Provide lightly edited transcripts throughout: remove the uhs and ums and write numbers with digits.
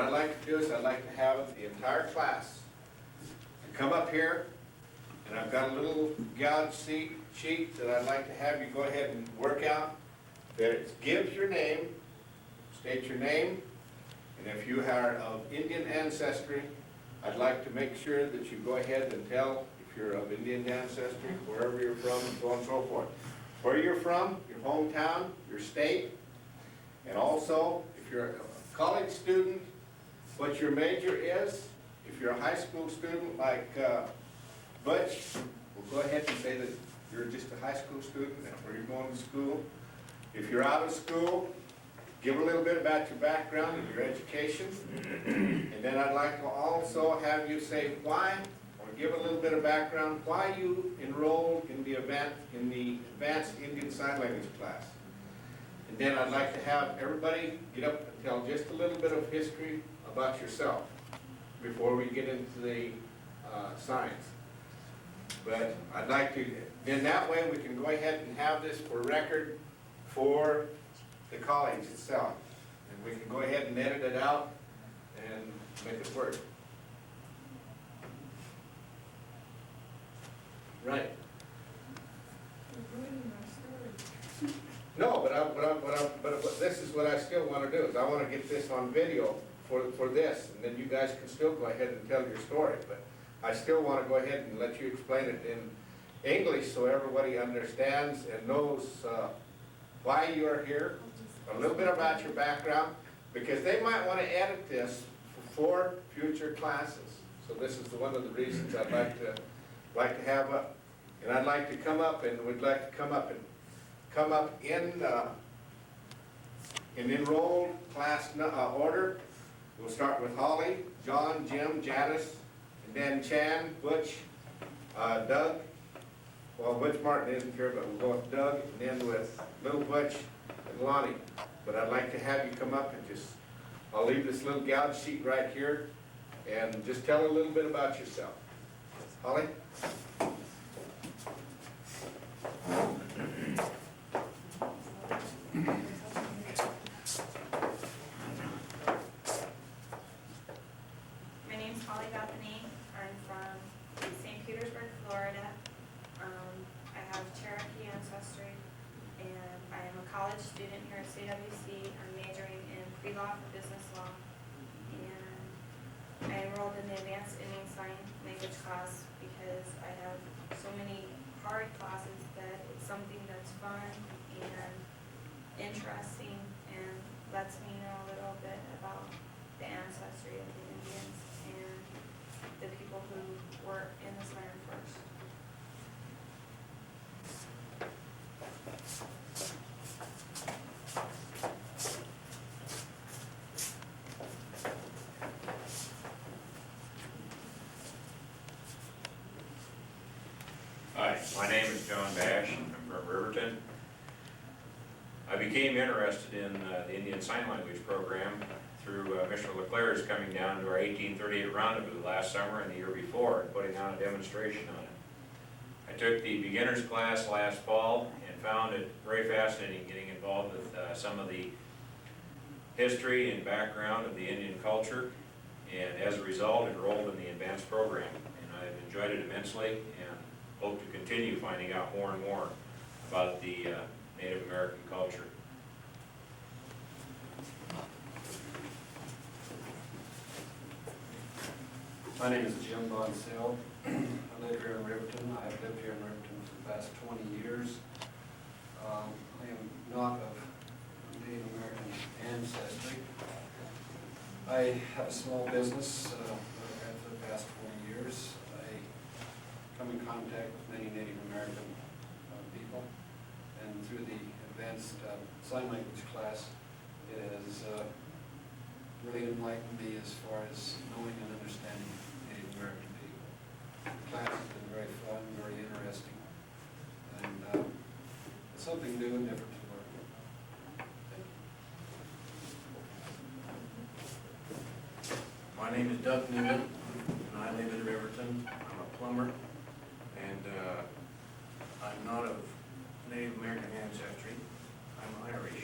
I'd like to do is I'd like to have the entire class to come up here, and I've got a little gouge sheet that I'd like to have you go ahead and work out. That it gives your name, state your name, and if you are of Indian ancestry, I'd like to make sure that you go ahead and tell if you're of Indian ancestry, wherever you're from, and so on and so forth. Where you're from, your hometown, your state, and also if you're a college student, what your major is. If you're a high school student like Butch, we'll go ahead and say that you're just a high school student and where you're going to school. If you're out of school, give a little bit about your background and your education. And then I'd like to also have you say why, or give a little bit of background, why you enrolled in the Advanced Indian Sign Language class. And then I'd like to have everybody get up and tell just a little bit of history about yourself before we get into the signs. But I'd like to, then that way we can go ahead and have this for record for the college itself. And we can go ahead and edit it out and make it work. Right. No, but this is what I still want to do, is I want to get this on video for this, and then you guys can still go ahead and tell your story. But I still want to go ahead and let you explain it in English so everybody understands and knows why you are here, a little bit about your background, because they might want to edit this for future classes. So this is one of the reasons I'd like to have up. And I'd like to come up, and we'd like to come up in enrolled class order. We'll start with Holly, John, Jim, Janice, and then Chan, Butch, Doug. Well, Butch Martin isn't here, but we'll go with Doug, and then with Little Butch and Lonnie. But I'd like to have you come up and just, I'll leave this little gouge sheet right here, and just tell a little bit about yourself. Holly? My name's Holly Bethany. I'm from St. Petersburg, Florida. I have Cherokee ancestry, and I am a college student here at CWC. I'm majoring in pre-law for business law, and I enrolled in the Advanced Indian Sign Language class because I have so many hard classes that it's something that's fun and interesting and lets me know a little bit about the ancestry of the Indians and the people who were in this land first. Hi, my name is John Bash. I'm from Riverton. I became interested in the Indian Sign Language program through Mr. Leclerc's coming down to our 1838 rendezvous last summer and the year before and putting on a demonstration on it. I took the beginner's class last fall and found it very fascinating getting involved with some of the history and background of the Indian culture, and as a result enrolled in the advanced program. And I've enjoyed it immensely and hope to continue finding out more and more about the Native American culture. My name is Jim Bonsell. I live here in Riverton. I have lived here in Riverton for the past 20 years. I am not of Native American ancestry. I have a small business that I've had for the past 20 years. I come in contact with many Native American people, and through the advanced sign language class, it has really enlightened me as far as knowing and understanding Native American people. The class has been very fun, very interesting, and it's something new and different to learn. My name is Doug Newman, and I live in Riverton. I'm a plumber, and I'm not of Native American ancestry. I'm Irish.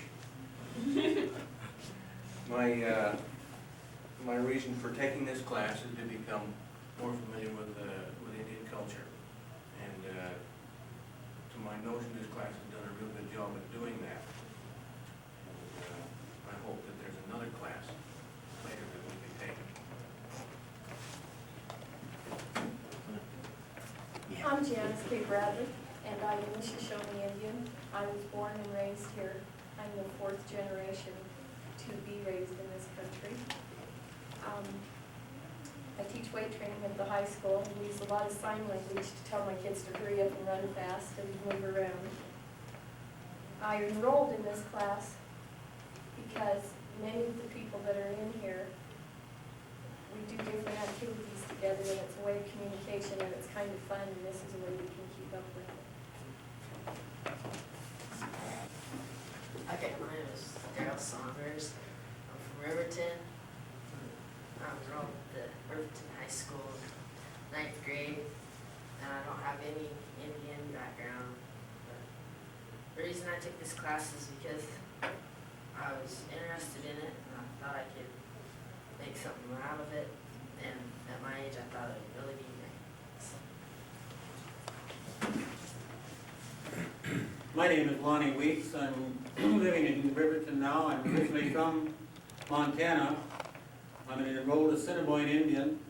my reason for taking this class is to become more familiar with Indian culture. And to my notion, this class has done a real good job at doing that. And I hope that there's another class later that we can take. I'm Janice P. Bradley, and I am a Shoshone Indian. I was born and raised here. I'm the 4th generation to be raised in this country. I teach weight training at the high school and use a lot of sign language to tell my kids to hurry up and run fast and move around. I enrolled in this class because many of the people that are in here, we do different activities together, and it's a way of communication, and it's kind of fun, and this is a way we can keep up with it. Okay, my name is Daryl Saunders. I'm from Riverton. I'm enrolled at the Riverton High School in 9th grade, and I don't have any Indian background. But the reason I took this class is because I was interested in it, and I thought I could make something out of it, and at my age I thought it would really be nice. My name is Lonnie Weeks. I'm living in Riverton now. I'm originally from Montana. I'm an enrolled Assiniboine Indian.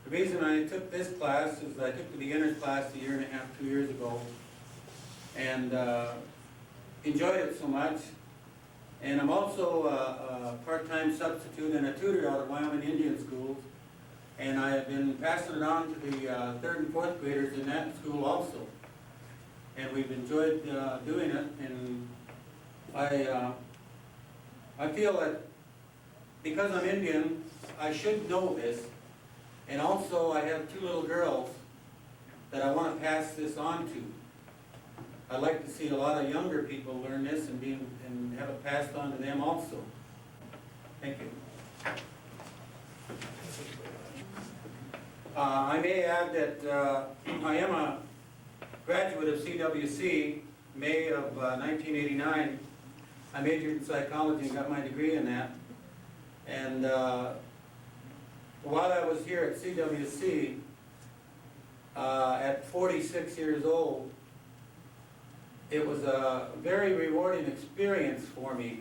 The reason I took this class is I took the beginner's class 1.5 years, 2 years ago, and enjoyed it so much. And I'm also a part-time substitute and a tutor out of Wyoming Indian schools. And I have been passing it on to the 3rd and 4th graders in that school also. And we've enjoyed doing it. And I feel that because I'm Indian, I should know this. And also I have 2 little girls that I want to pass this on to. I'd like to see a lot of younger people learn this and have it passed on to them also. Thank you. I may add that I am a graduate of CWC, May of 1989. I majored in psychology and got my degree in that. And while I was here at CWC, at 46 years old, it was a very rewarding experience for me.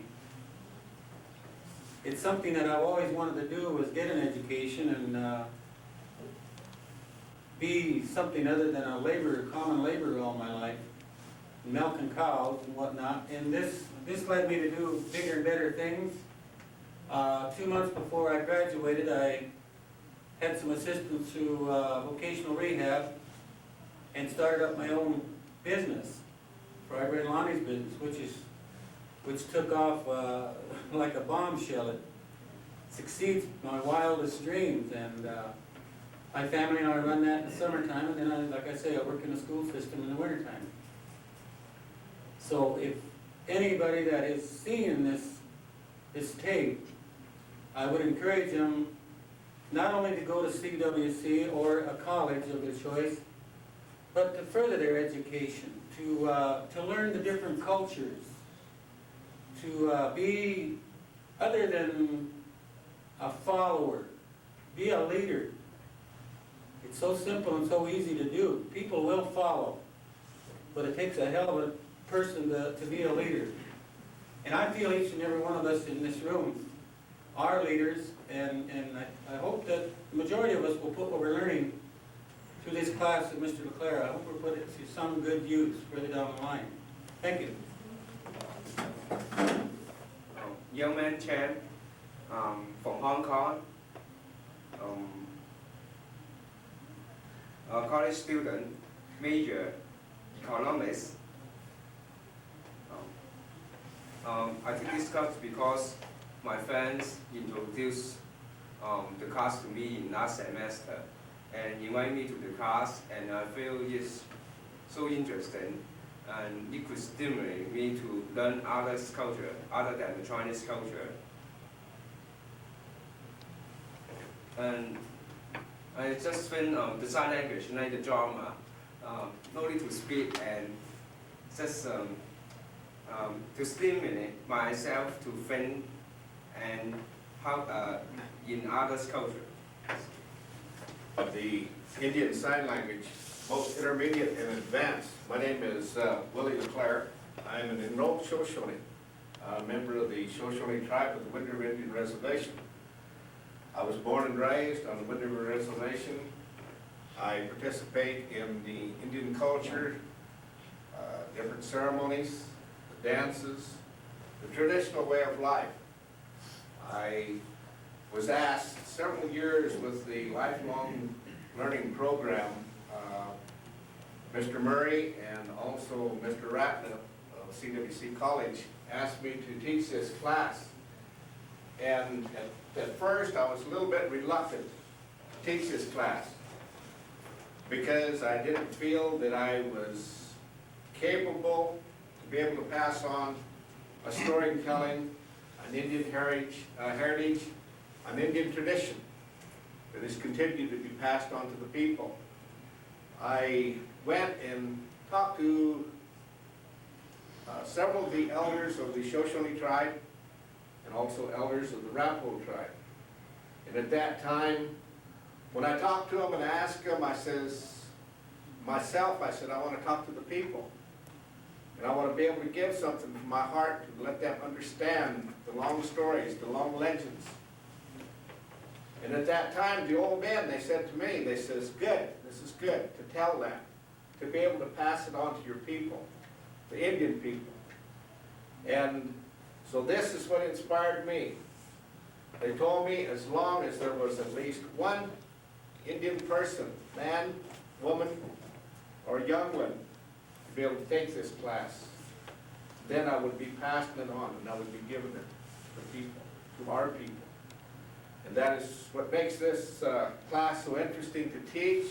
It's something that I've always wanted to do, was get an education and be something other than a laborer, common laborer all my life, milking cows and whatnot. And this led me to do bigger and better things. 2 months before I graduated, I had some assistance through vocational rehab and started up my own business, Friday and Lonnie's business, which took off like a bombshell. It succeeds my wildest dreams, and my family and I run that in the summertime, and then, like I say, I work in the school system in the wintertime. So if anybody that is seeing this tape, I would encourage them not only to go to CWC or a college of their choice, but to further their education, to learn the different cultures, to be, other than a follower, be a leader. It's so simple and so easy to do. People will follow, but it takes a hell of a person to be a leader. And I feel each and every one of us in this room are leaders, and I hope that the majority of us will put what we're learning through this class of Mr. LeClaire. I hope we'll put it to some good use further down the line. Thank you. Young man Chen, from Hong Kong, a college student, major economics. I took this class because my friends introduced the class to me in last semester and invited me to the class, and I feel it's so interesting, and it could stimulate me to learn other culture other than the Chinese culture. And I just find the sign language like the drama, no need to speak, and just to stimulate myself to think and how in others' culture. Of the Indian Sign Language, both intermediate and advanced. My name is Willie LeClaire. I'm an enrolled Shoshone, a member of the Shoshone tribe of the Wind River Indian Reservation. I was born and raised on the Wind River Reservation. I participate in the Indian culture, different ceremonies, the dances, the traditional way of life. I was asked several years with the lifelong learning program, Mr. Murray and also Mr. Ratna of CWC College asked me to teach this class. And at first I was a little bit reluctant to teach this class because I didn't feel that I was capable to be able to pass on a storytelling, an Indian heritage, an Indian tradition that is continued to be passed on to the people. I went and talked to several of the elders of the Shoshone tribe and also elders of the Rapo tribe. And at that time, when I talked to them and asked them, I said, I want to talk to the people. And I want to be able to give something from my heart to let them understand the long stories, the long legends. And at that time, the old men, they said to me, they says, good, this is good to tell that, to be able to pass it on to your people, the Indian people. And so this is what inspired me. They told me as long as there was at least one Indian person, man, woman, or young one, to be able to take this class, then I would be passing it on and I would be giving it to people, to our people. And that is what makes this class so interesting to teach,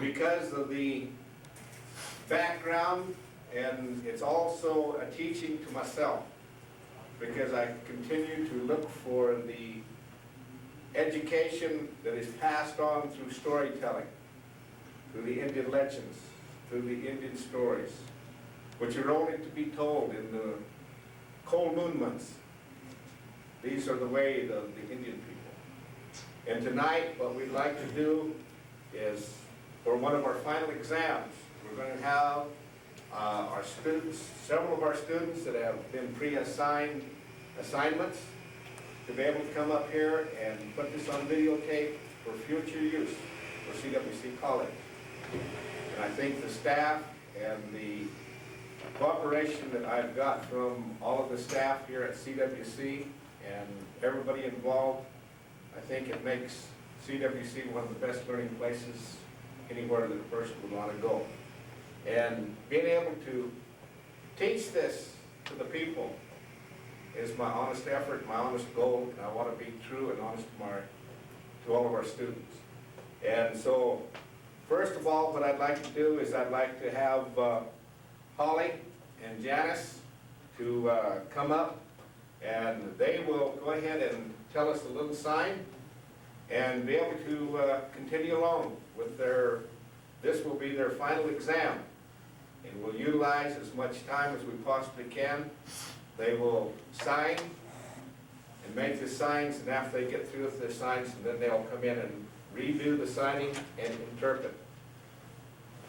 because of the background, and it's also a teaching to myself, because I continue to look for the education that is passed on through storytelling, through the Indian legends, through the Indian stories, which are only to be told in the cold moon months. These are the way of the Indian people. And tonight, what we'd like to do is, for one of our final exams, we're going to have our students, several of our students that have been pre-assigned assignments, to be able to come up here and put this on videotape for future use for CWC College. And I think the staff and the cooperation that I've got from all of the staff here at CWC and everybody involved, I think it makes CWC one of the best learning places anywhere that a person would want to go. And being able to teach this to the people is my honest effort, my honest goal, and I want to be true and honest to all of our students. And so, first of all, what I'd like to do is I'd like to have Holly and Janice to come up, and they will go ahead and tell us a little sign and be able to continue along with this will be their final exam, and we'll utilize as much time as we possibly can. They will sign and make the signs, and after they get through with their signs, and then they'll come in and redo the signing and interpret.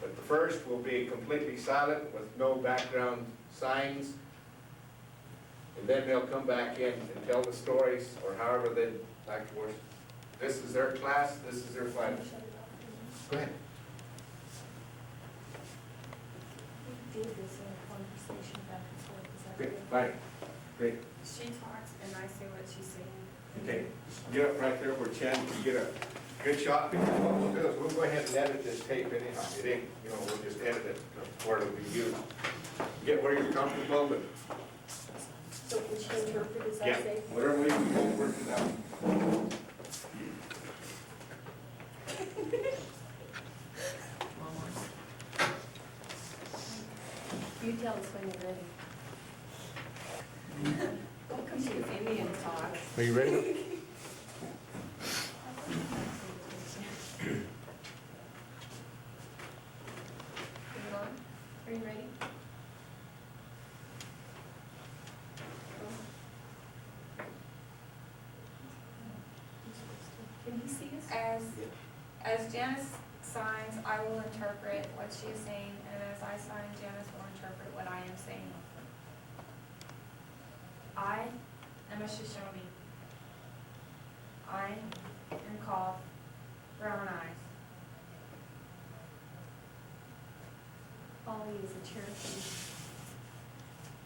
But the first will be completely silent with no background signs, and then they'll come back in and tell the stories, or however they'd like to worship. This is their class, this is their final. Go ahead. We did this in a conversation back and forth. Is that Great, good? fine, great. She talks and I say what she's saying. Okay, get up right there where Chen can get a good shot, because what we'll do is we'll go ahead and edit this tape anyhow. It ain't, we'll just edit it where it'll be used. Get where you're comfortable and, So we should interpret as I yeah, say? whatever way you can work it out. You tell us when you're ready. Welcome to Indian Talk. Are you ready? Are you ready? he see us? As Janice signs, I will interpret what she is saying, and as I sign, Janice will interpret what I am saying. I am a Shoshone. I am called Brown Eyes. Holly is a Cherokee.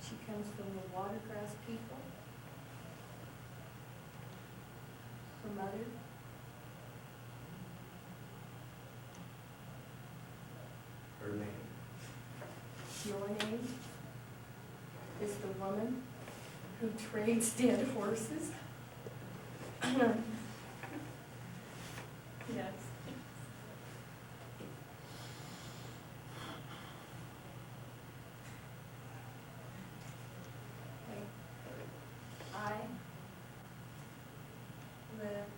She comes from the Watergrass people. Her mother. Her name. Your name is the woman who trades dead horses. Yes. Okay. I live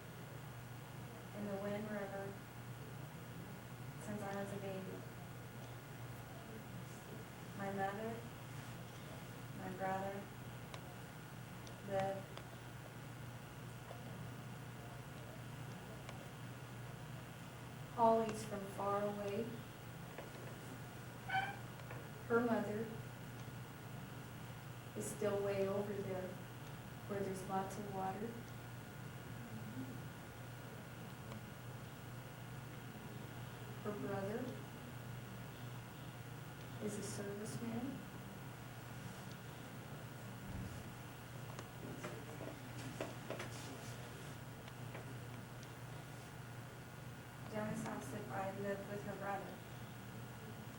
in the Wind River since I was a baby. My mother, my brother, live. Holly's from far away. Her mother is still way over there where there's lots of water. Her brother is a serviceman. Janice asked if I live with her brother.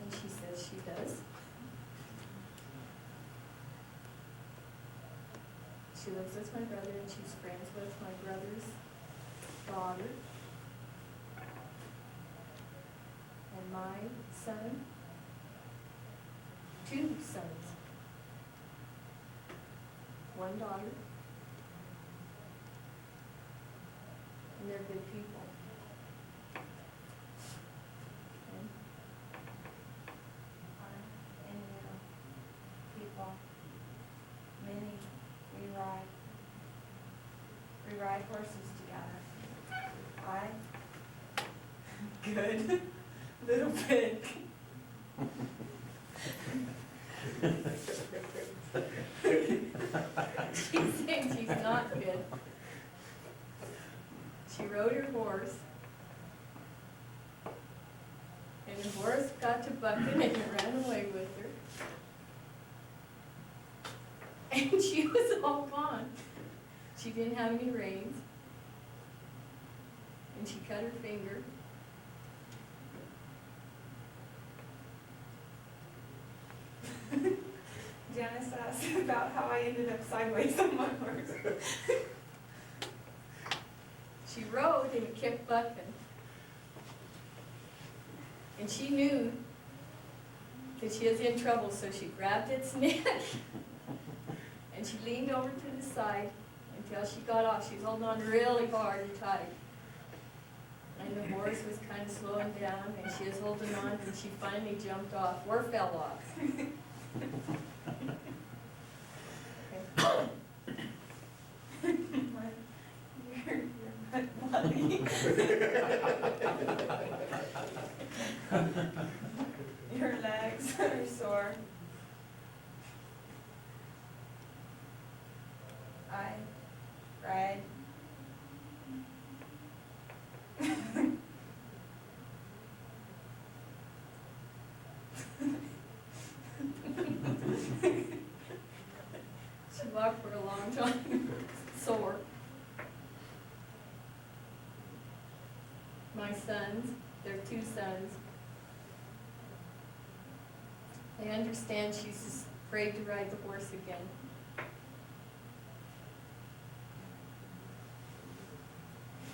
And she says she does. She lives with my brother and she's friends with my brother's daughter. And my son, 2 sons. 1 daughter. And they're good people. Okay? Indian people, many, we ride horses together. Good, little pig. She's saying she's not good. She rode her horse. And the horse got to bucking and it ran away with her. And she was all gone. She didn't have any reins. And she cut her finger. Janice asked about how I ended up sideways on my horse. She rode and it kept bucking. And she knew that she was in trouble, so she grabbed its neck. And she leaned over to the side until she got off. She was holding on really hard and tight. And the horse was kind of slowing down, and she was holding on, and she finally jumped off, or fell off. You're bloody. Your legs are sore. I ride. She walked for a long time, sore. My sons, they're 2 sons. They understand she's afraid to ride the horse again.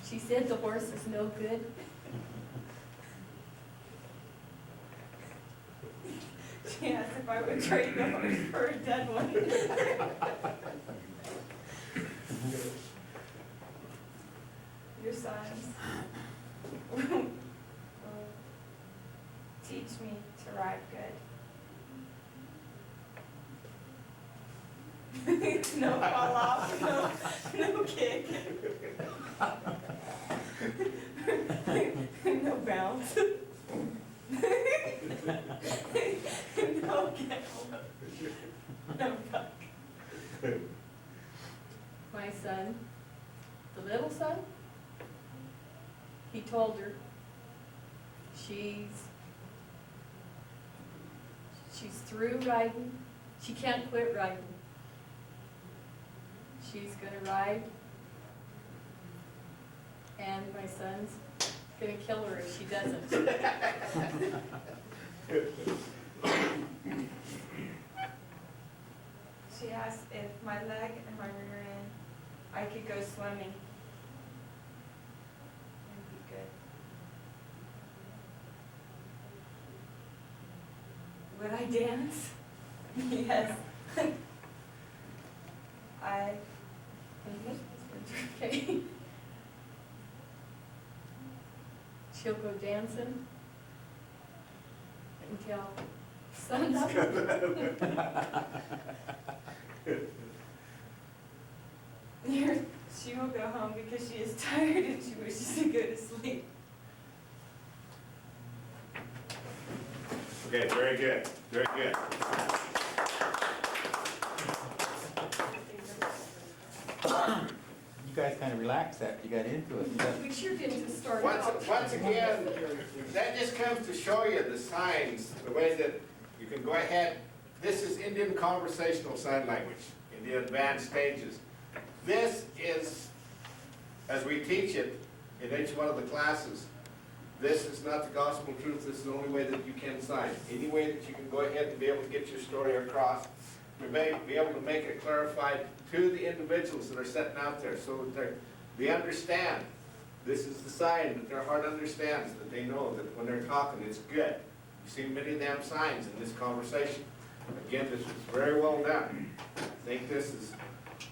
She said the horse is no good. She asked if I would trade the horse for a dead one. Your sons will teach me to ride good. No fall off, no kick. mouth. No, get no, fuck. My son, the little son, he told her she's through riding, she can't quit riding. She's gonna ride, and my son's gonna kill her if she doesn't. She asked if my leg and my rear end, I could go swimming. It'd be good. Would I dance? Yes. Okay. She'll go dancing until sun's up. She will go home because she is tired and she wishes to go to sleep. Okay, very good, very good. You guys kind of relaxed after you got into it. We sure didn't just start out. Once again, that just comes to show you the signs, the way that you can go ahead. This is Indian conversational sign language in the advanced stages. This is, as we teach it in each one of the classes, this is not the gospel truth. This is the only way that you can sign. Any way that you can go ahead and be able to get your story across, we may be able to make it clarified to the individuals that are sitting out there so that they understand. This is the sign that their heart understands, that they know that when they're talking, it's good. You see many of them signs in this conversation. Again, this is very well done. I think this is,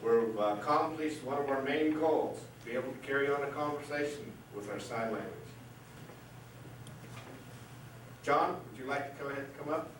we've accomplished one of our main goals, be able to carry on a conversation with our sign language. John, would you like to go ahead and come up?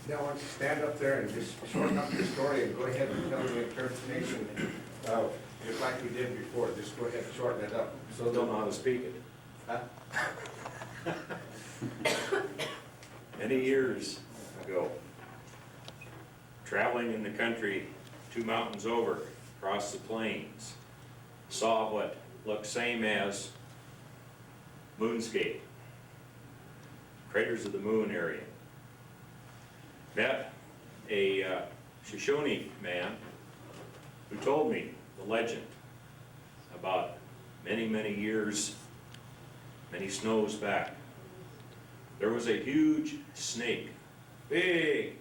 Now, why don't you stand up there and just shorten up your story and go ahead and tell the interpretation, just like we did before. Just go ahead and shorten it up. So don't know how to speak it. Huh? Many years ago, traveling in the country 2 mountains over, across the plains, saw what looked same as moonscape, craters of the moon area. Met a Shoshone man who told me the legend about many, many years, many snows back. There was a huge snake, big,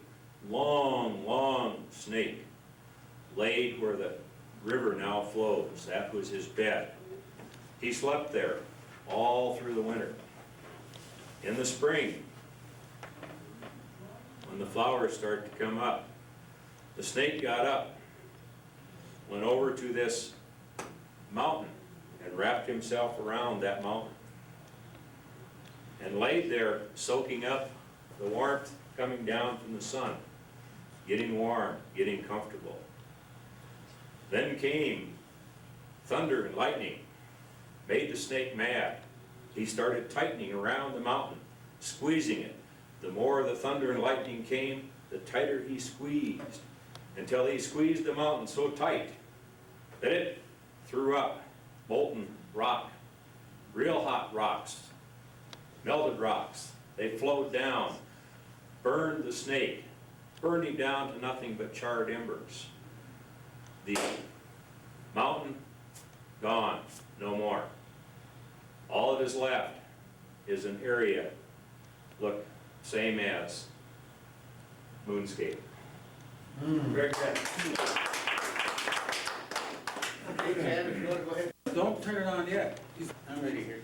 long, long snake, laid where the river now flows. That was his bed. He slept there all through the winter. In the spring, when the flowers start to come up, the snake got up, went over to this mountain and wrapped himself around that mountain and laid there soaking up the warmth coming down from the sun, getting warm, getting comfortable. Then came thunder and lightning, made the snake mad. He started tightening around the mountain, squeezing it. The more the thunder and lightning came, the tighter he squeezed, until he squeezed the mountain so tight that it threw up molten rock, real hot rocks, melted rocks. They flowed down, burned the snake, burned him down to nothing but charred embers. The mountain, gone, no more. All that is left is an area, look, same as moonscape. Very good. Okay, Jan, if you want to go ahead. Don't turn it on yet. I'm ready here.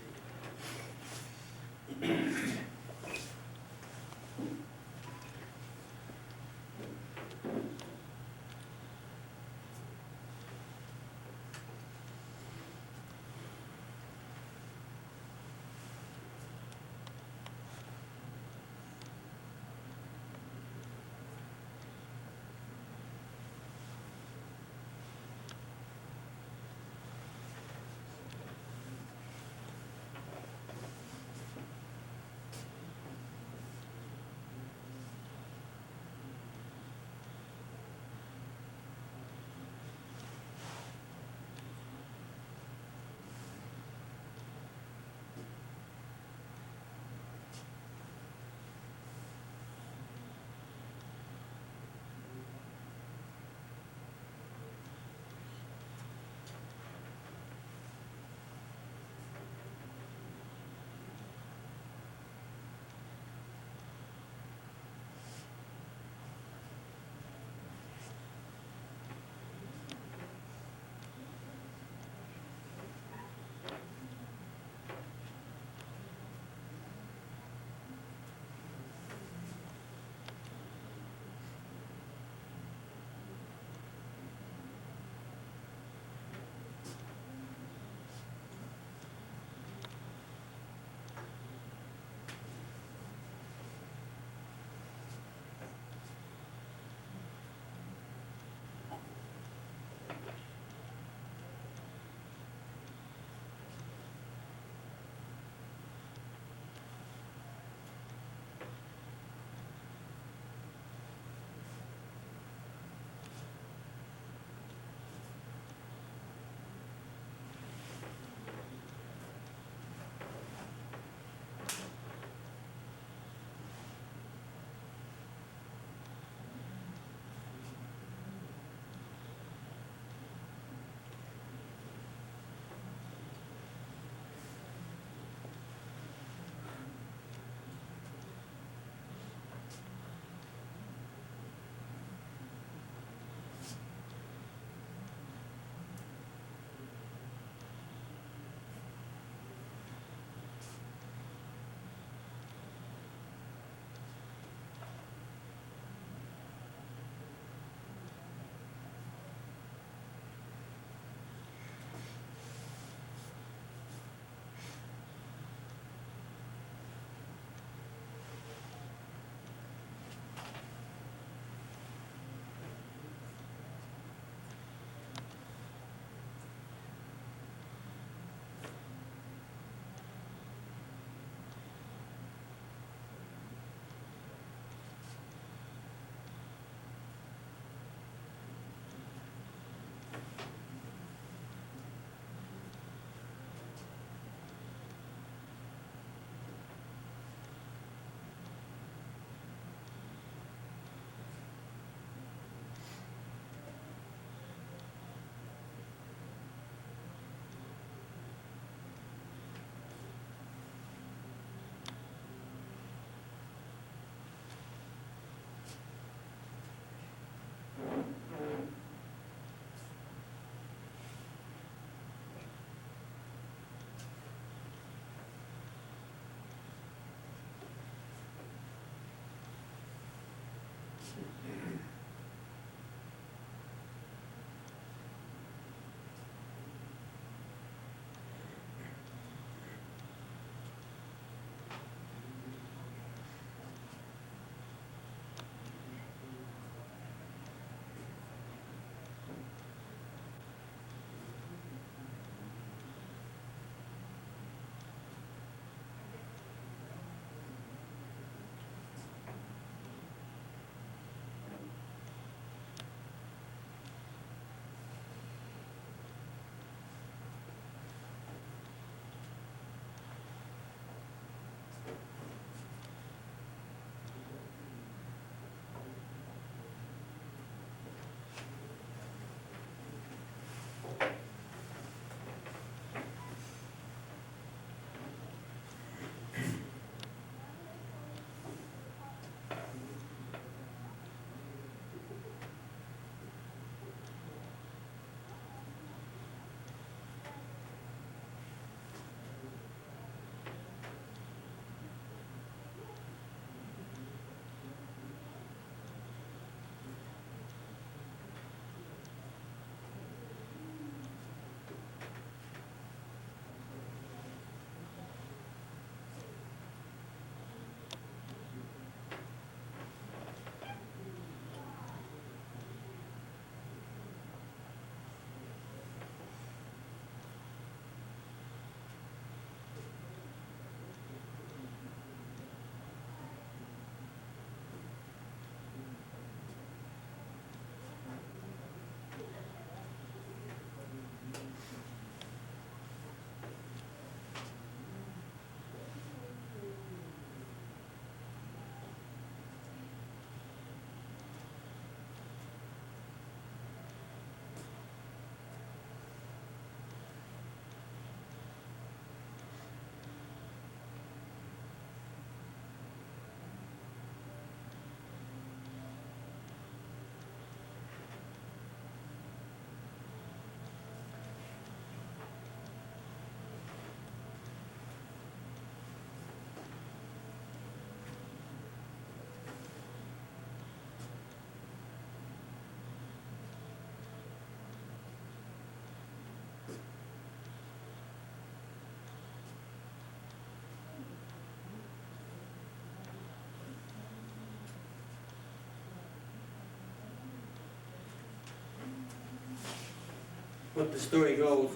what the story goes,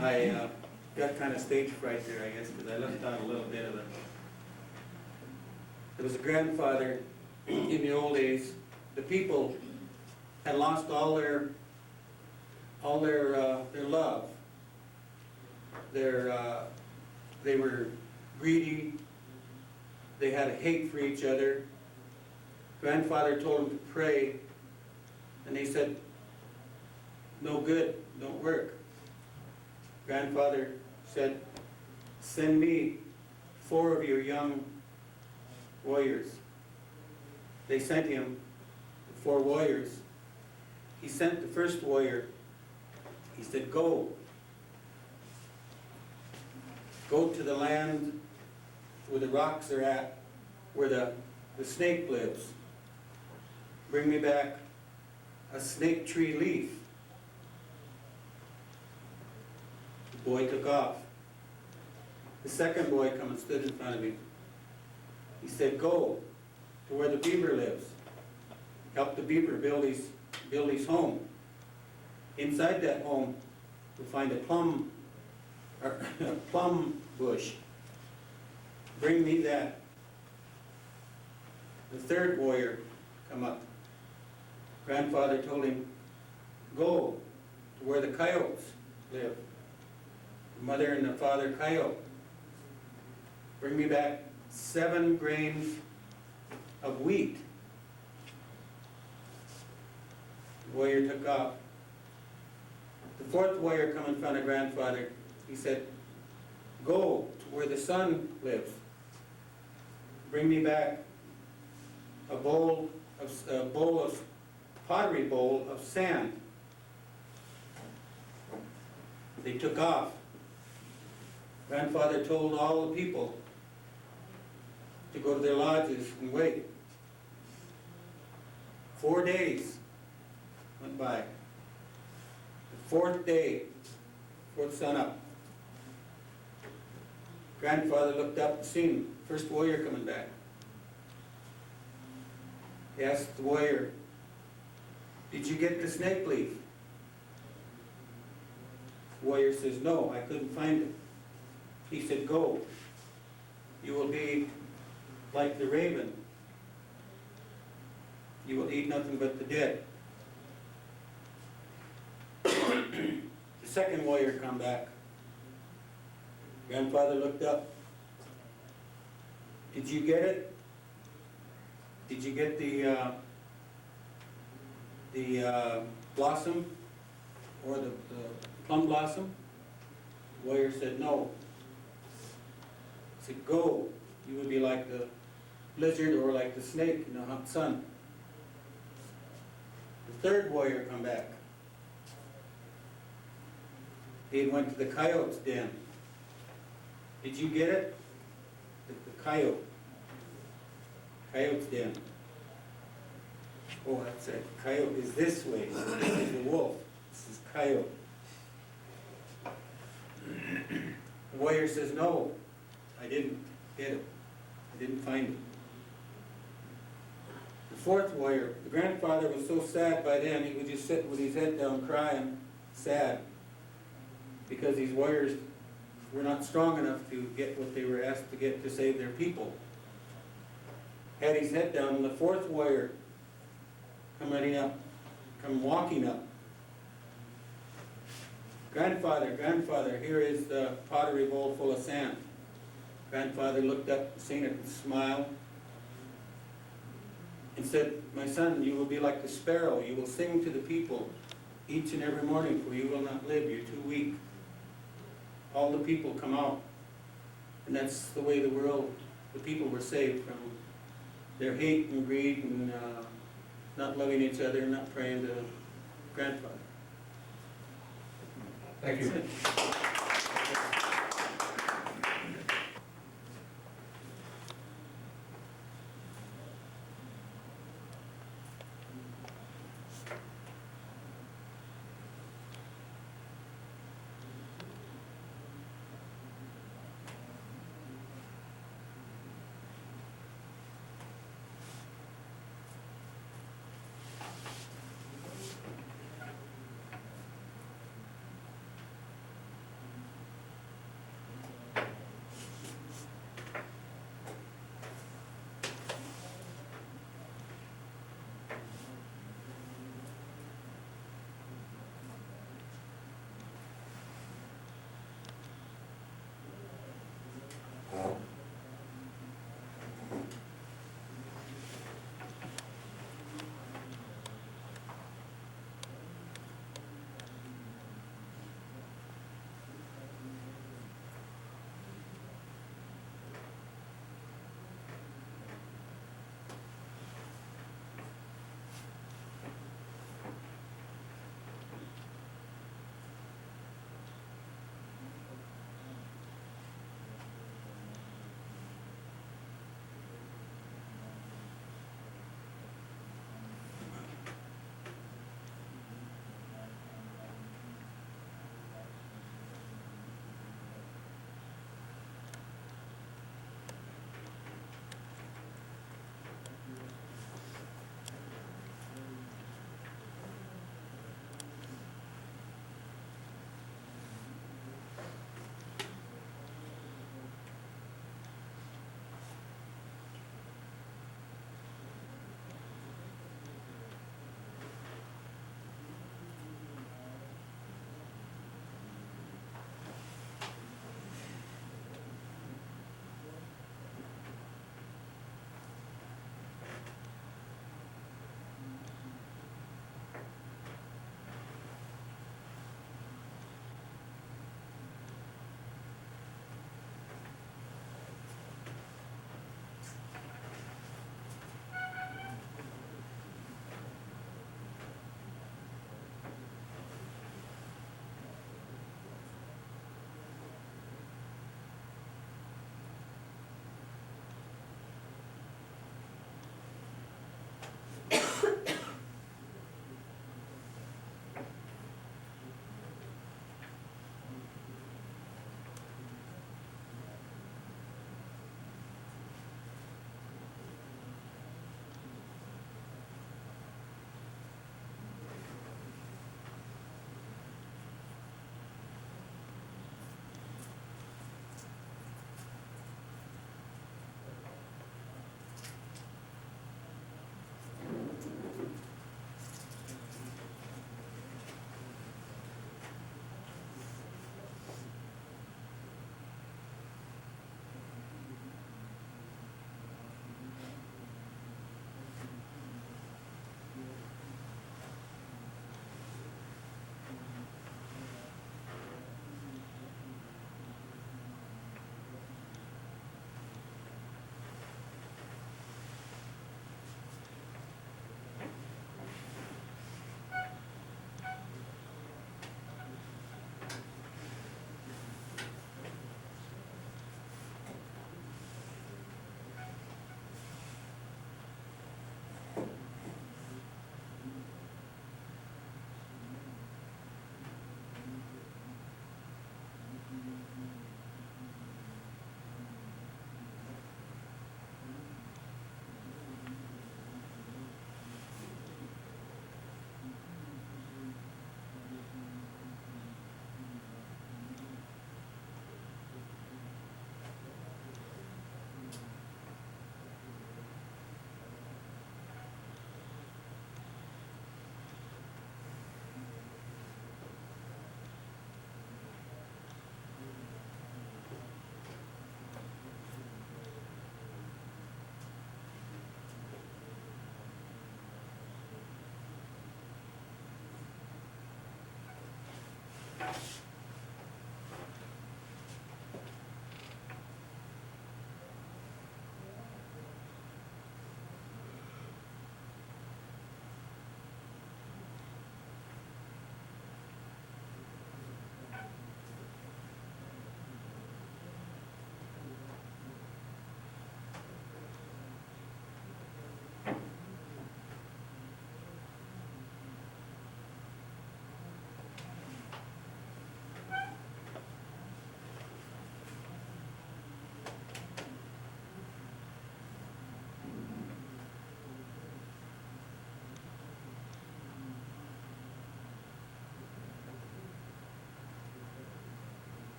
I got kind of stage fright there, I guess, because I left out a little bit of it. There was a grandfather in the old days. The people had lost all their love. They were greedy. They had a hate for each other. Grandfather told him to pray, and they said, "No good, don't work." Grandfather said, "Send me 4 of your young warriors." They sent him 4 warriors. He sent the first warrior. He said, Go to the land where the rocks are at, where the snake lives. Bring me back a snake tree leaf." The boy took off. The second boy come and stood in front of him. He said, "Go to where the beaver lives. Help the beaver build his home. Inside that home, you'll find a plum bush. Bring me that." The third warrior come up. Grandfather told him, "Go to where the coyotes live. The mother and the father coyote. Bring me back 7 grains of wheat." The warrior took off. The fourth warrior come in front of grandfather. He said, "Go to where the sun lives. Bring me back a pottery bowl of sand." They took off. Grandfather told all the people to go to their lodges and wait. 4 days went by. The 4th day, 4th sun up, grandfather looked up and seen first warrior coming back. He asked the warrior, "Did you get the snake leaf?" The warrior says, "No, I couldn't find it." He said, "Go. You will be like the raven. You will eat nothing but the dead." The second warrior come back. Grandfather looked up. "Did you get it? Did you get the blossom or the plum blossom?" The warrior said, "No." He said, "Go. You will be like the lizard or like the snake in the hot sun." The third warrior come back. He went to the coyote's den. "Did you get it?" The coyote's den. "Oh, that's it. Coyote is this way. This is the wolf. This is coyote." The warrior says, "No, I didn't get it. I didn't find it." The fourth warrior, the grandfather was so sad by then, he would just sit with his head down crying, sad, because these warriors were not strong enough to get what they were asked to get to save their people. Had his head down, and the fourth warrior come walking up. Grandfather, here is the pottery bowl full of sand." Grandfather looked up, seen it, and smiled, and said, "My son, you will be like the sparrow. You will sing to the people each and every morning, for you will not live. You're too weak." All the people come out, and that's the way the people were saved from their hate and greed and not loving each other and not praying to grandfather. Thank you.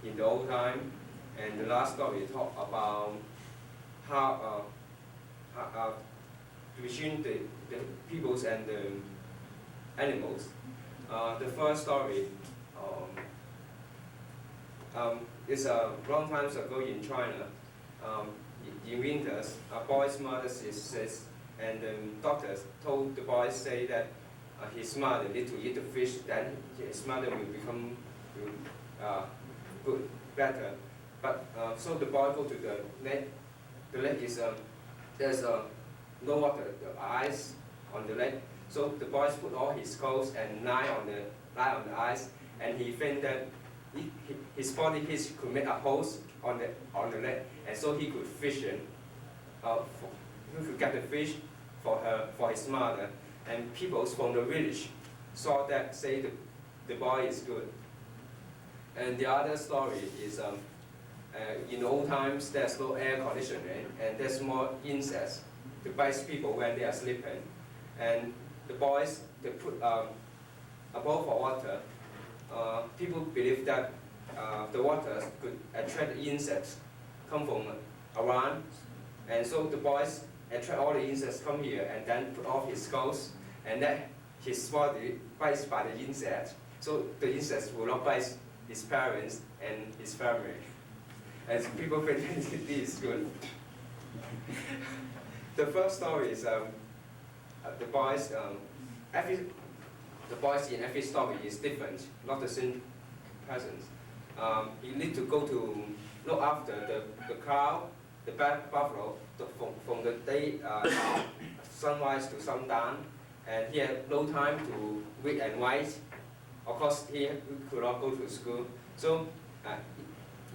In the old time, and the last story talk about how between the peoples and the animals. The first story is a long time ago in China. In winters, a boy's mother says, and the doctors told the boy say that his mother need to eat the fish, then his mother will become good, better. But so the boy go to the lake. The lake is there's no water, the ice on the lake. So the boy put all his clothes and lie on the ice, and he think that his body could make a holes on the lake, and so he could fish in. He could get the fish for his mother, and people from the village saw that, say the boy is good. And the other story is in old times there's no air conditioning and there's more insects to bite people when they are sleeping. And the boys, they put a bowl for water. People believe that the water could attract the insects come from around, and so the boys attract all the insects come here and then put off his clothes, and then his body bites by the insects. So the insects will not bite his parents and his family. And people think this is good. The first story is the boys. The boys in every story is different, not the same persons. You need to go to look after the cow, the buffalo, from the day sunrise to sundown, and he had no time to read and write. Of course, he could not go to school. So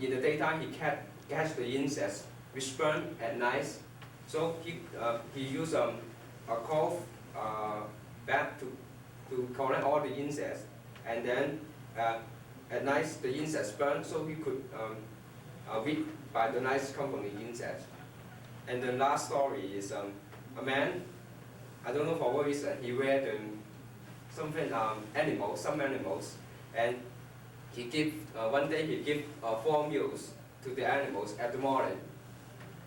in the daytime, he catch the insects which burn at night. So he used a cloth bag to collect all the insects, and then at night the insects burn, so he could read by the night come from the insects. And the last story is a man, I don't know for what reason, he wear some animals, and he give one day he give 4 meals to the animals at the morning,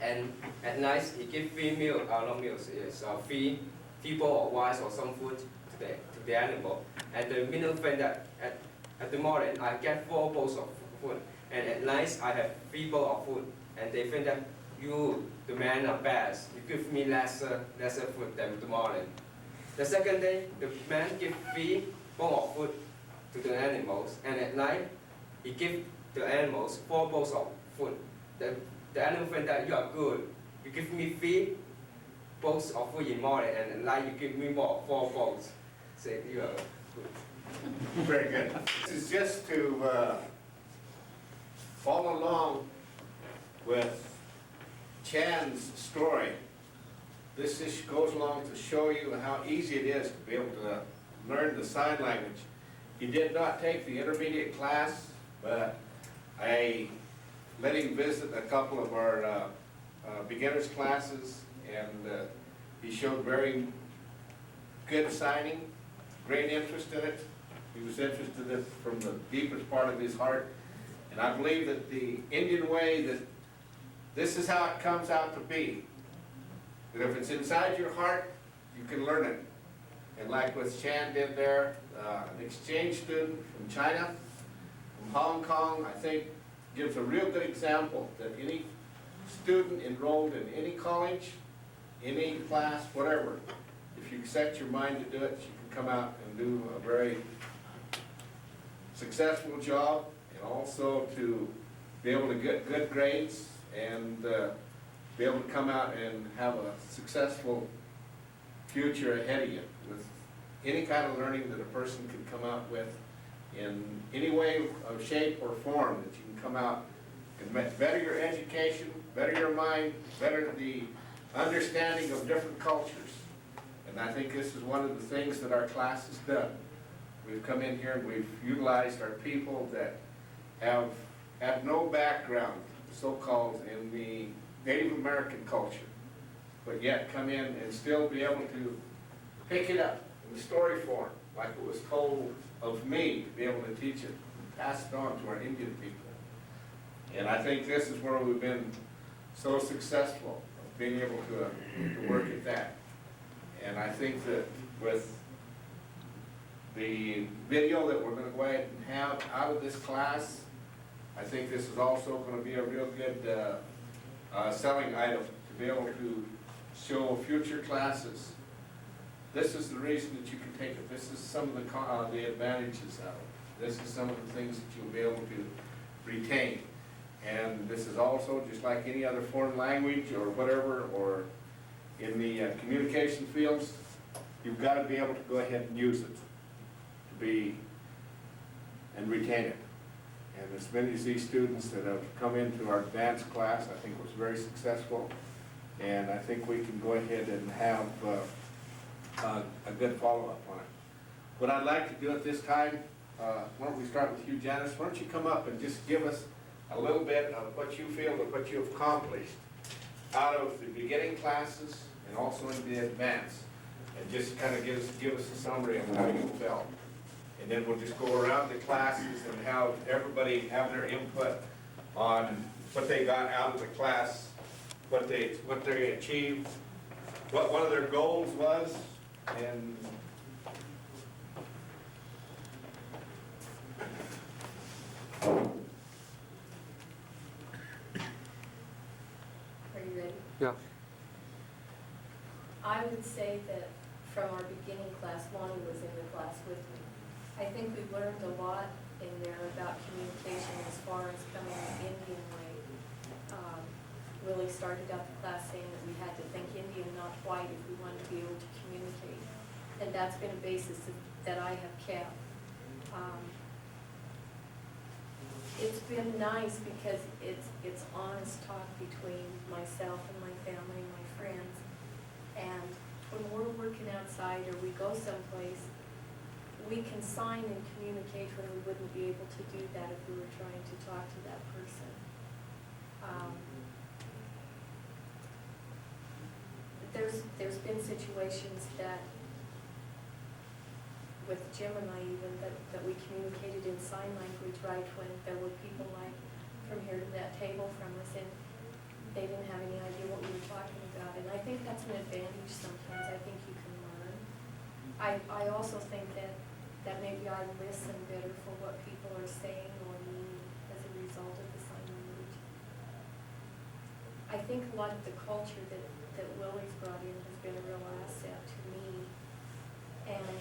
and at night he give 3 meals, not meals, it's 3 bowl of rice or some food to the animal. And the middle thing that at the morning I get 4 bowls of food, and at night I have 3 bowls of food, and they think that you, the man, are bad. You give me lesser food than the morning. The second day, the man give 3 bowls of food to the animals, and at night he give the animals 4 bowls of food. The animal think that you are good. You give me 3 bowls of food in morning, and now you give me more 4 bowls. Say you are good. Very good. This is just to follow along with Chan's story. This just goes along to show you how easy it is to be able to learn the sign language. He did not take the intermediate class, but I let him visit a couple of our beginners classes, and he showed very good signing, great interest in it. He was interested in it from the deepest part of his heart. And I believe that the Indian way, that this is how it comes out to be. That if it's inside your heart, you can learn it. And like what Chan did there, an exchange student from China, from Hong Kong, I think gives a real good example that any student enrolled in any college, any class, whatever, if you set your mind to do it, you can come out and do a very successful job, and also to be able to get good grades and be able to come out and have a successful future ahead of you with any kind of learning that a person can come out with in any way of shape or form, that you can come out and better your education, better your mind, better the understanding of different cultures. And I think this is one of the things that our class has done. We've come in here and we've utilized our people that have had no background, so-called, in the Native American culture, but yet come in and still be able to pick it up in the story form, like it was told of me, to be able to teach it, pass it on to our Indian people. And I think this is where we've been so successful, of being able to work at that. And I think that with the video that we're going to go ahead and have out of this class, I think this is also going to be a real good selling item to be able to show future classes. This is the reason that you can take it. This is some of the advantages of it. This is some of the things that you'll be able to retain. And this is also just like any other foreign language or whatever, or in the communication fields, you've got to be able to go ahead and use it to be and retain it. And as many as these students that have come into our advanced class, I think was very successful. And I think we can go ahead and have a good follow-up on it. What I'd like to do at this time, why don't we start with you, Janice? Why don't you come up and just give us a little bit of what you feel and what you've accomplished out of the beginning classes and also in the advanced, and just kind of give us a summary of how you felt. And then we'll just go around the classes and have everybody have their input on what they got out of the class, what they achieved, what one of their goals was, and Are you ready? Yeah. I would say that from our beginning class, Lonnie was in the class with me. I think we learned a lot in there about communication as far as coming the Indian way. Willie started out the class saying that we had to think Indian, not white, if we wanted to be able to communicate. And that's been a basis that I have kept. It's been nice because it's honest talk between myself and my family and my friends. And when we're working outside or we go someplace, we can sign and communicate when we wouldn't be able to do that if we were trying to talk to that person. There's been situations that, with Jim and I even, that we communicated in sign language, right, when there were people like from here to that table from us, and they didn't have any idea what we were talking about. And I think that's an advantage sometimes. I think you can learn. I also think that maybe I listen better for what people are saying or mean as a result of the sign language. I think a lot of the culture that Willie's brought in has been a real asset to me. And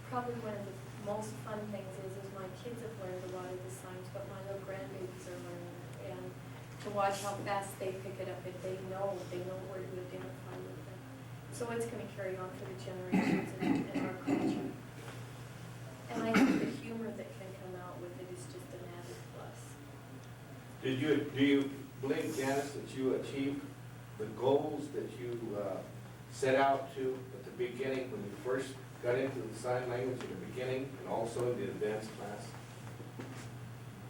probably one of the most fun things is my kids have learned a lot of the signs, but my little grandbabies are learning it. And to watch how fast they pick it up, if they know where to identify with them. So it's gonna carry on for the generations in our culture. And I think the humor that can come out with it is just an added plus. Do you believe, Janice, that you achieved the goals that you set out to at the beginning when you first got into the sign language in the beginning and also in the advanced class?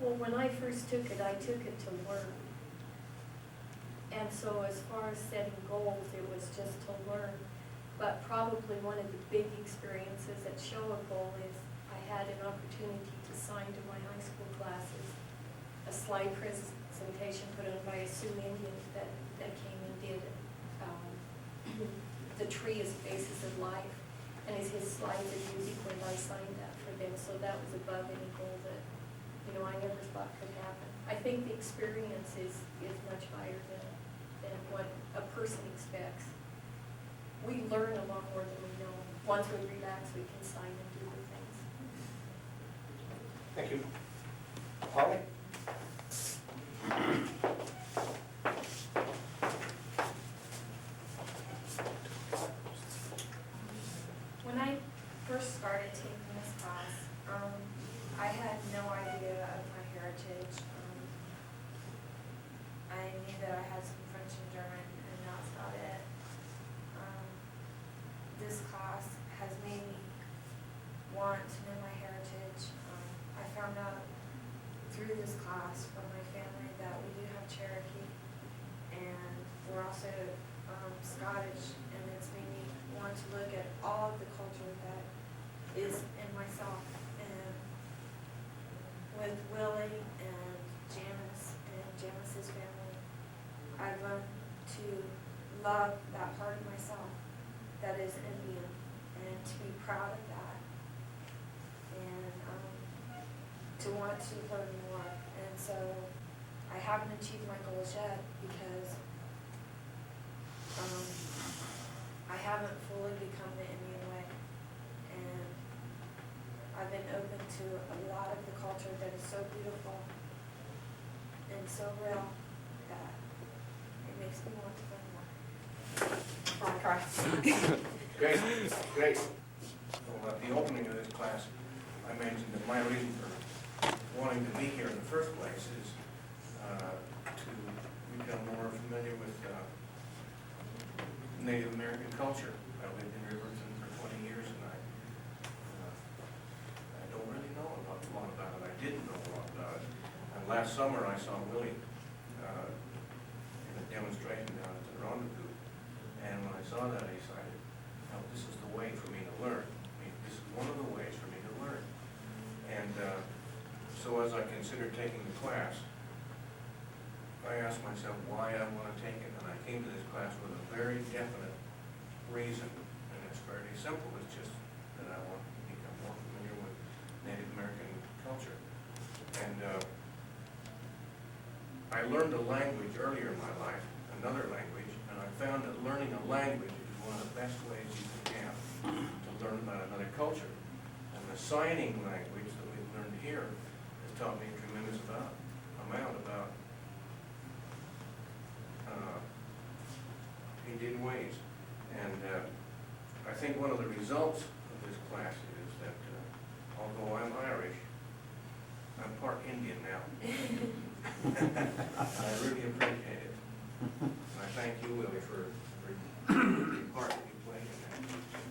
Well, when I first took it to learn. And so as far as setting goals, it was just to learn. But probably one of the big experiences that show a goal is I had an opportunity to sign to my high school classes a slide presentation put on by a Sioux Indian that came and did the tree as basis of life. And his slides and music when I signed that for them. So that was above any goal that, I never thought could happen. I think the experience is much higher than what a person expects. We learn a lot more than we know. Once we relax, we can sign and do the things. Thank you. Holly? When I first started taking this class, I had no idea of my heritage. I knew that I had some French and German, and that's about it. This class has made me want to know my heritage. I found out through this class from my family that we do have Cherokee, and we're also Scottish, and it's made me want to look at all of the culture that is in myself. And with Willie and Janice's family, I've learned to love that part of myself that is Indian, and to be proud of that, and to want to learn more. And so I haven't achieved my goals yet because I haven't fully become the Indian way, and I've been open to a lot of the culture that is so beautiful and so real that it makes me want to learn more. Great, great. So at the opening of this class, I mentioned that my reason for wanting to be here in the first place is to become more familiar with Native American culture. I lived in Riverton for 20 years, and I don't really know a lot about it. I didn't know a lot about it. And last summer, I saw Willie in a demonstration down at the Rendezvous. And when I saw that, I decided, this is the way for me to learn. I mean, this is one of the ways for me to learn. And so as I considered taking the class, I asked myself why I want to take it. And I came to this class with a very definite reason. And it's fairly simple. It's just that I want to become more familiar with Native American culture. And I learned a language earlier in my life, another language, and I found that learning a language is one of the best ways you can have to learn about another culture. And the signing language that we've learned here has taught me a tremendous amount about Indian ways. And I think one of the results of this class is that although I'm Irish, I'm part Indian now. I really appreciate it. And I thank you, Willie, for the part that you played in that.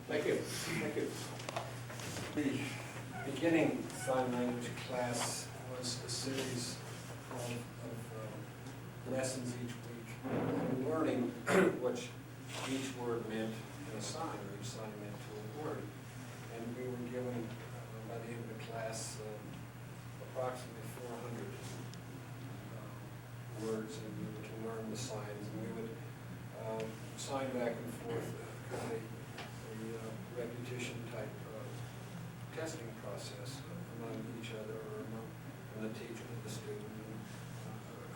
Thank you, thank you. The beginning sign language class was a series of lessons each week, and learning what each word meant in a sign, or each sign meant to a word. And we were given, by the end of the class, approximately 400 words, and we were to learn the signs, and we would sign back and forth, kind of a repetition type testing process among each other, or among the teacher and the student, and a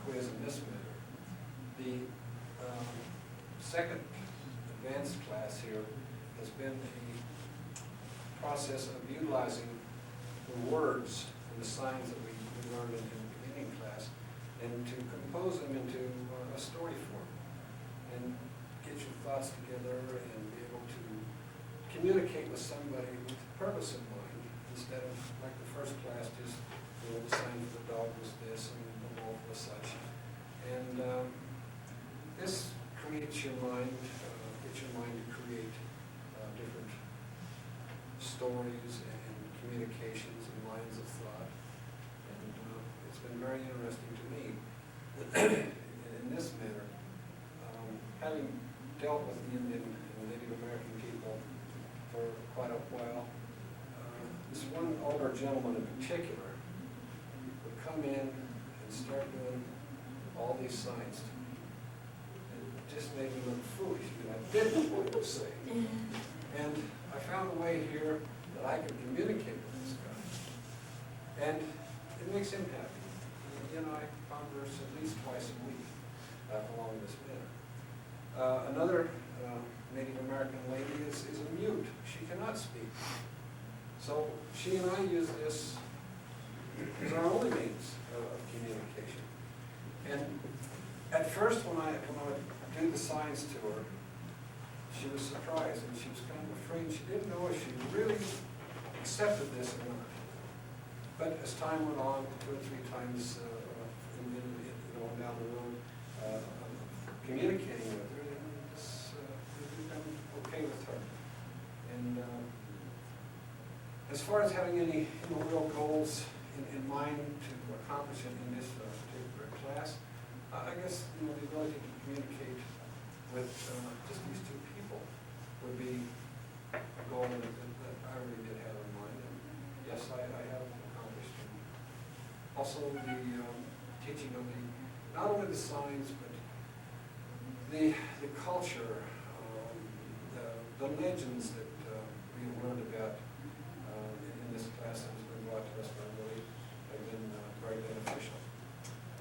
quiz in this manner. The second advanced class here has been a process of utilizing words and the signs that we learned in the beginning class, and to compose them into a story form, and get your thoughts together and be able to communicate with somebody with purpose in mind, instead of, like the first class, just, the sign for the dog was this and the wolf was such. And this creates your mind, gets your mind to create different stories and communications and lines of thought. And it's been very interesting to me in this manner. Having dealt with the Indian and Native American people for quite a while, this one older gentleman in particular would come in and start doing all these signs to me. It just made me look foolish, because I didn't know what he was saying. And I found a way here that I could communicate with this guy. And it makes him happy. You know, I converse at least twice a week along this manner. Another Native American lady is a mute. She cannot speak. So she and I use this as our only means of communication. And at first when I would do the signs to her, she was surprised and she was kind of afraid. She didn't know if she really accepted this or not. But as time went on, 2 or 3 times down the road, communicating with her, and this became okay with her. And as far as having any real goals in mind to accomplish in this particular class, I guess the ability to communicate with just these 2 people would be a goal that I really did have in mind. And yes, I have accomplished it. Also, the teaching of not only the signs, but the culture, the legends that we learned about in this class that has been brought to us by really have been very beneficial.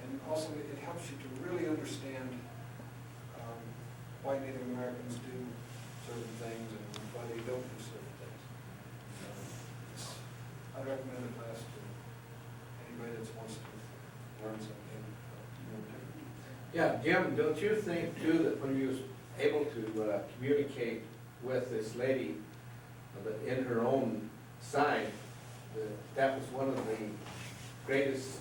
And also it helps you to really understand why Native Americans do certain things and why they don't do certain things. I recommend the class to anybody that wants to learn something different. Yeah, Jim, don't you think too that when you was able to communicate with this lady in her own sign, that was one of the greatest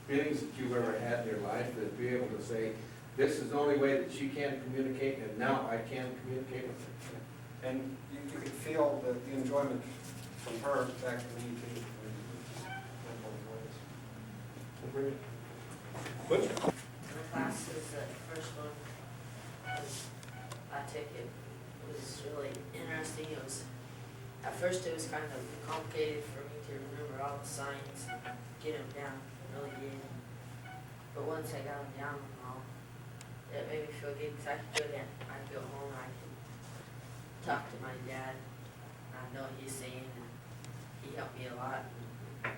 feelings that you've ever had in your life, to be able to say, this is the only way that she can communicate, and now I can communicate with her. And you could feel the enjoyment from her back to me too. Butch? The classes, that first one I took, it was really interesting. It was, at first it was kind of complicated for me to remember all the signs, get them down really good. But once I got them down all, it made me feel good, because I could go down, I'd go home, I could talk to my dad, I know what he's saying, and he helped me a lot. And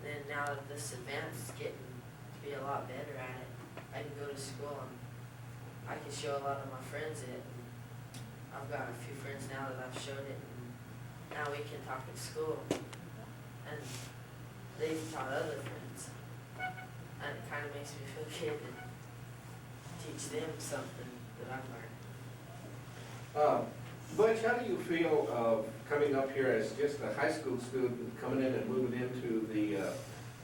then now that this advance is getting to be a lot better at it, I can go to school and I can show a lot of my friends it. And I've got a few friends now that I've showed it, and now we can talk at school. And they've taught other friends. And it kind of makes me feel good to teach them something that I've learned. Butch, how do you feel of coming up here as just a high school student, coming in and moving into the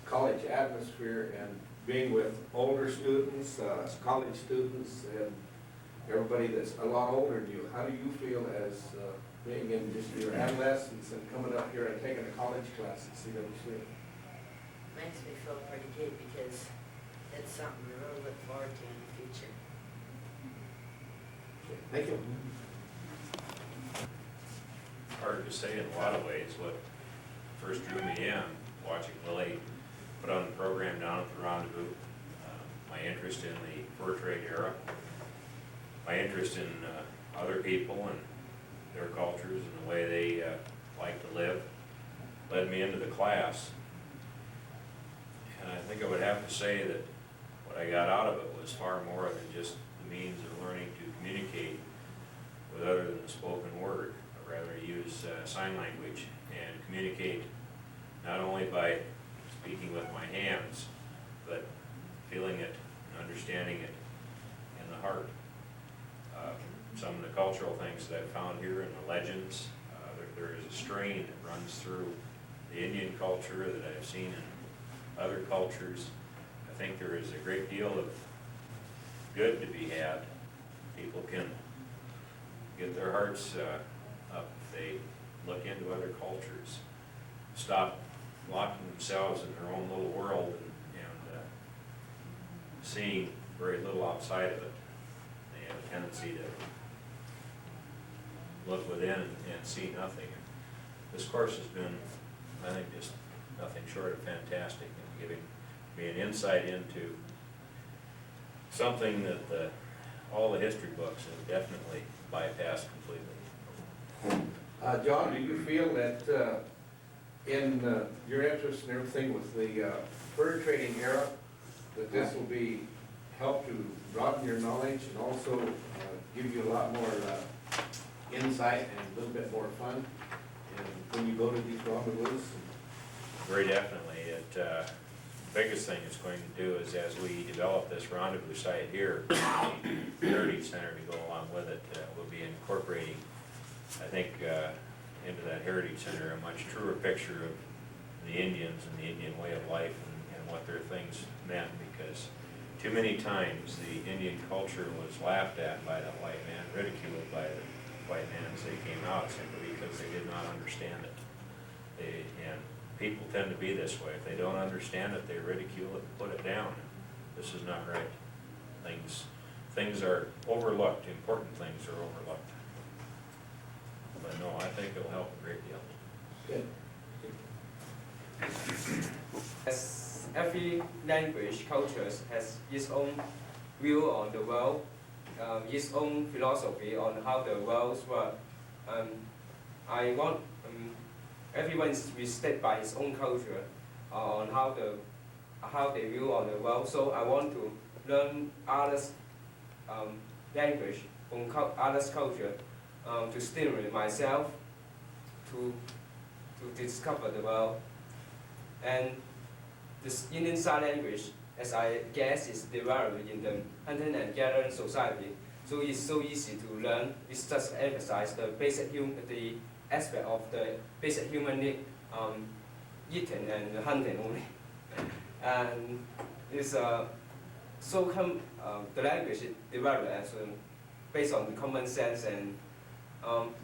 college atmosphere and being with older students, college students, and everybody that's a lot older than you? How do you feel as being in just your adolescence and coming up here and taking a college class at CWC? Makes me feel pretty good, because it's something to really look forward to in the future. Thank you. Hard to say in a lot of ways. What first drew me in, watching Lily put on the program down at the Rendezvous, my interest in the fur trade era, my interest in other people and their cultures and the way they like to live, led me into the class. And I think I would have to say that what I got out of it was far more than just the means of learning to communicate with other than the spoken word, but rather use sign language and communicate only by speaking with my hands, but feeling it and understanding it in the heart. Some of the cultural things that I've found here in the legends, there is a strain that runs through the Indian culture that I've seen in other cultures. I think there is a great deal of good to be had. People can get their hearts up if they look into other cultures, stop locking themselves in their own little world and seeing very little outside of it. They have a tendency to look within and see nothing. This course has been, I think, just nothing short of fantastic in giving me an insight into something that all the history books have definitely bypassed completely. John, do you feel that in your interest and everything with the fur trading era, that this will be help to broaden your knowledge and also give you a lot more insight and a little bit more fun and when you go to these rendezvous? Very definitely. The biggest thing it's going to do is, as we develop this rendezvous site here, the Heritage Center to go along with it, we'll be incorporating, I think, into that Heritage Center a much truer picture of the Indians and the Indian way of life and what their things meant, because too many times the Indian culture was laughed at by the white man, ridiculed by the white man as they came out, simply because they did not understand it. And people tend to be this way. If they don't understand it, they ridicule it and put it down. This is not right. Things are overlooked. Important things are overlooked. But no, I think it'll help a great deal. Good. As every language, culture has its own view on the world, its own philosophy on how the world works. I want everyone to stick by his own culture on how they view on the world. So I want to learn others' language from others' culture to stimulate myself to discover the world. And this Indian Sign Language, as I guess, is developed in the hunting and gathering society. So it's so easy to learn. It's just emphasize the the aspect of the basic human need, eating and hunting only. And it's the language is developed as based on common sense and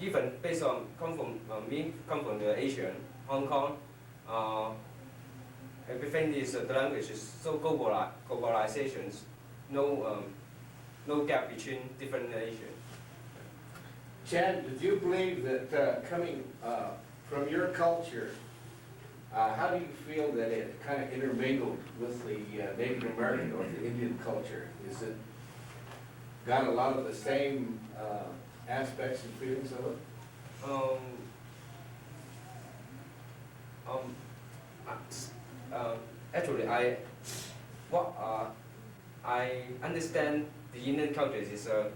even based on come from the Asian, Hong Kong. Everything is the language is so globalizations, no gap between different nations. Chad, did you believe that coming from your culture, how do you feel that it kind of intermingled with the Native American or the Indian culture? Is it got a lot of the same aspects and feelings of it? Actually, I understand the Indian culture is a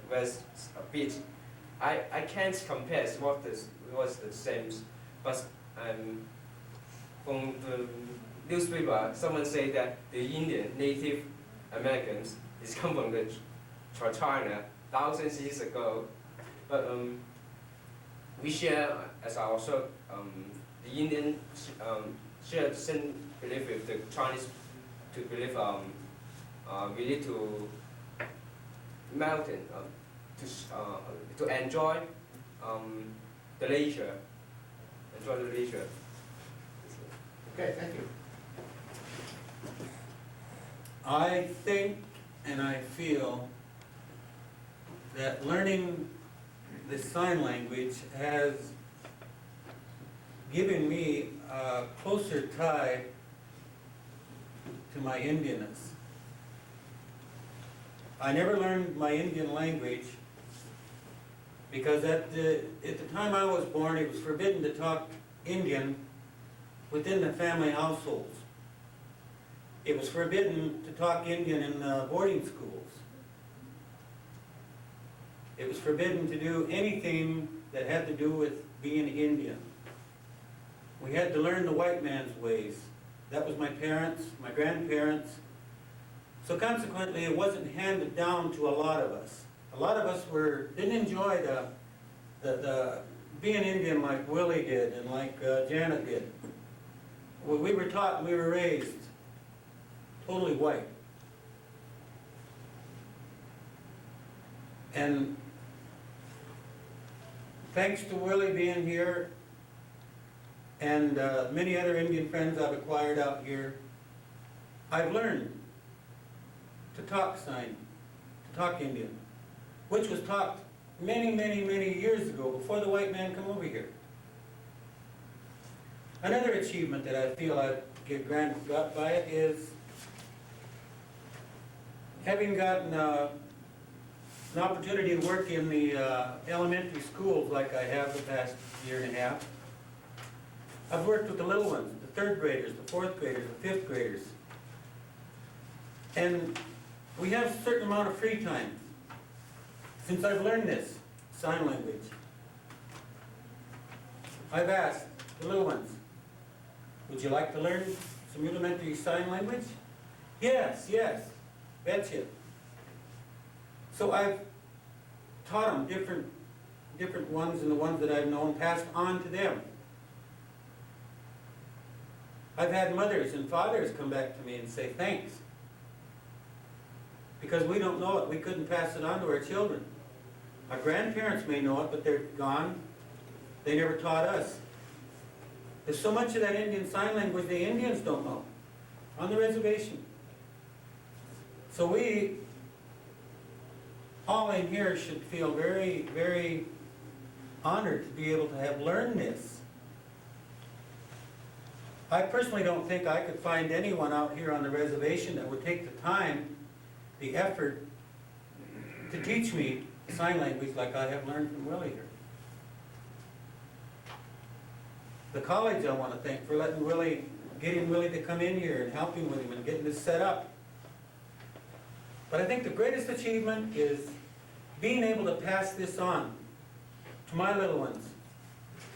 bit. I can't compare what was the same, but from the newspaper, someone say that the Indian Native Americans is come from China thousands years ago, but we share as also the Indian share the same belief with the Chinese to believe we need to mountain to enjoy the leisure, Okay, thank you. I think and I feel that learning the sign language has given me a closer tie to my Indianness. I never learned my Indian language because at the time I was born, it was forbidden to talk Indian within the family households. It was forbidden to talk Indian in boarding schools. It was forbidden to do anything that had to do with being Indian. We had to learn the white man's ways. that was my parents, my grandparents. So consequently, it wasn't handed down to a lot of us. A lot of us didn't enjoy the being Indian like Willie did and like Janet did. We were taught and we were raised totally white. And thanks to Willie being here and many other Indian friends I've acquired out here, I've learned to talk sign, to talk Indian, which was taught many, many, many years ago before the white man come over here. Another achievement that I feel I've got by it is having gotten an opportunity to work in the elementary schools like I have the past year and a half. I've worked with the little ones, the third graders, the fourth graders, the fifth graders. And we have a certain amount of free time since I've learned this sign language. I've asked the little ones, would you like to learn some rudimentary sign language? Yes, yes, betcha. So I've taught them different ones, and the ones that I've known passed on to them. I've had mothers and fathers come back to me and say thanks. Because we don't know it, we couldn't pass it on to our children. Our grandparents may know it, but they're gone. They never taught us. There's so much of that Indian Sign Language the Indians don't know on the reservation. So we, all in here, should feel very, very honored to be able to have learned this. I personally don't think I could find anyone out here on the reservation that would take the time, the effort, to teach me sign language like I have learned from Willie here. The college I want to thank for letting Willie, getting Willie to come in here and helping with him and getting this set up. But I think the greatest achievement is being able to pass this on to my little ones,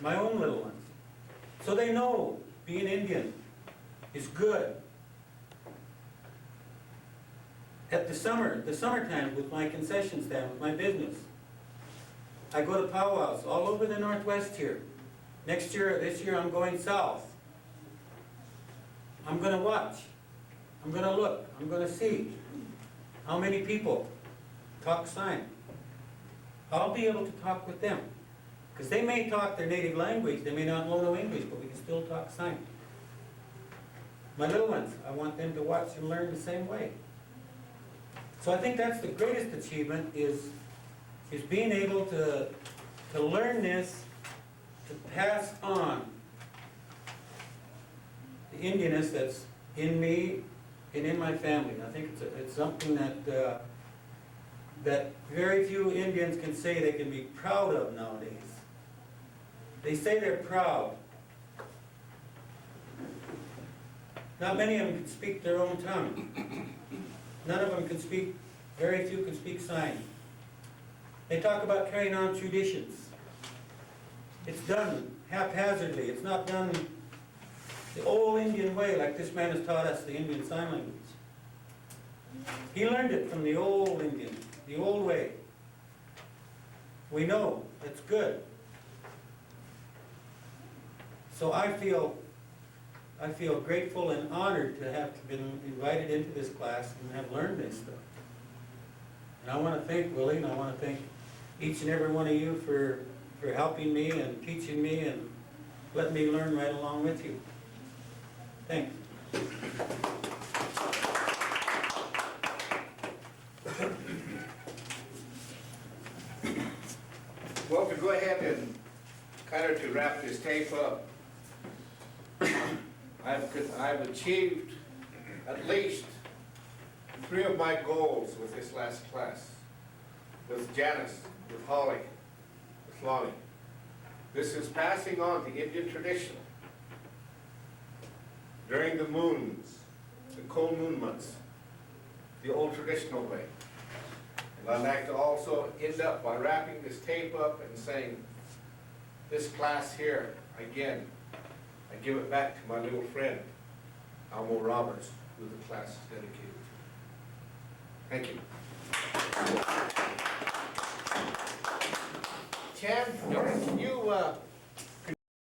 my own little ones, so they know being Indian is good. At the summertime with my concession stand, with my business, I go to powwows all over the Northwest here. This year I'm going south. I'm going to watch. I'm going to look. I'm going to see how many people talk sign. I'll be able to talk with them. Because they may talk their native language, they may not know no English, but we can still talk sign. My little ones, I want them to watch and learn the same way. So I think that's the greatest achievement is being able to learn this, to pass on the Indianness that's in me and in my family. I think it's something that very few Indians can say they can be proud of nowadays. They say they're proud. Not many of them can speak their own tongue. None of them can speak, very few can speak sign. They talk about carrying on traditions. It's done haphazardly. It's not done the old Indian way like this man has taught us the Indian Sign Language. He learned it from the old Indian, the old way. We know it's good. So I feel grateful and honored to have been invited into this class and have learned this stuff. And I want to thank Willie, and I want to thank each and every one of you for helping me and teaching me and letting me learn right along with you. Thanks. Well, to go ahead and kind of to wrap this tape up, I've achieved at least 3 of my goals with this last class, with Janice, with Holly, with Lonnie. This is passing on the Indian tradition during the moons, the cold moon months, the old traditional way. And I'd like to also end up by wrapping this tape up and saying, this class here, again, I give it back to my little friend. Almo Roberts, who the class is dedicated to. Thank you. Chad, can you